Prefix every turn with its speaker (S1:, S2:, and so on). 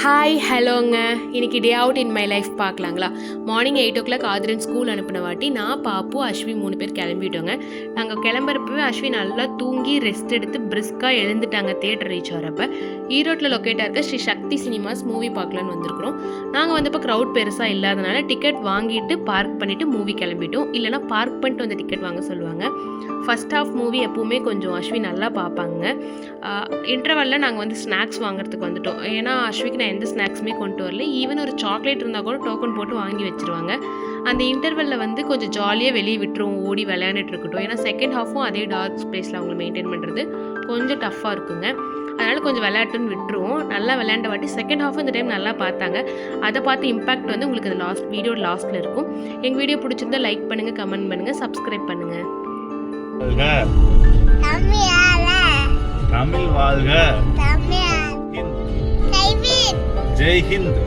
S1: Hi ஹலோங்க. இன்றைக்கி day out in my life பார்க்கலாங்களா? மார்னிங் 8 o'clock ஆதிரன் ஸ்கூல் அனுப்பின வாட்டி நான், பாப்பு, அஸ்வி 3 பேர் கிளம்பிட்டோங்க. நாங்கள் கிளம்புறப்பவே அஸ்வி நல்லா தூங்கி ரெஸ்ட் எடுத்து பிரிஸ்காக எழுந்துட்டாங்க. தியேட்டர் ரீச் ஆகிறப்ப ஈரோட்டில் லொக்கேட்டாக இருக்க ஸ்ரீ சக்தி சினிமாஸ் மூவி பார்க்கலான்னு வந்திருக்கிறோம். நாங்கள் வந்தப்போ க்ரௌட் பெருசாக இல்லாதனால டிக்கெட் வாங்கிட்டு பார்க் பண்ணிவிட்டு மூவி கிளம்பிட்டோம். இல்லைனா பார்க் பண்ணிட்டு வந்து டிக்கெட் வாங்க சொல்லுவாங்க. ஃபஸ்ட் ஹாஃப் மூவி எப்போவுமே கொஞ்சம் அஸ்வி நல்லா பார்ப்பாங்க. இன்டர்வலில் நாங்கள் ஸ்நாக்ஸ் வாங்குறதுக்கு வந்துட்டோம். ஏன்னா அஸ்விக்கு நான் எந்த ஸ்நாக்ஸுமே கொண்டு வரல. ஈவன் ஒரு சாக்லேட் இருந்தால் கூட டோக்கன் போட்டு வாங்கி வச்சுருவாங்க. அந்த இன்டர்வலில் கொஞ்சம் ஜாலியாக வெளியே விட்டுருவோம், ஓடி விளையாண்டுட்டு இருக்கட்டும். ஏன்னா செகண்ட் ஹாஃபும் அதே டார்க் ஸ்பேஸில் அவங்களை மெயின்டைன் பண்ணுறது கொஞ்சம் டஃப்பாக இருக்குங்க. அதனால் கொஞ்சம் விளையாட்டுன்னு விட்டுருவோம். நல்லா விளையாண்ட வாட்டி செகண்ட் ஹாஃப் இந்த டைம் நல்லா பார்த்தாங்க. அதை பார்த்து இம்பாக்ட் உங்களுக்கு அது வீடியோ லாஸ்ட்டில் இருக்கும். எங்கள் வீடியோ பிடிச்சிருந்தா லைக் பண்ணுங்கள், கமெண்ட் பண்ணுங்கள், சப்ஸ்கிரைப் பண்ணுங்கள்.
S2: தமிழ் வாழ்க, ஜெய் ஹிந்த்.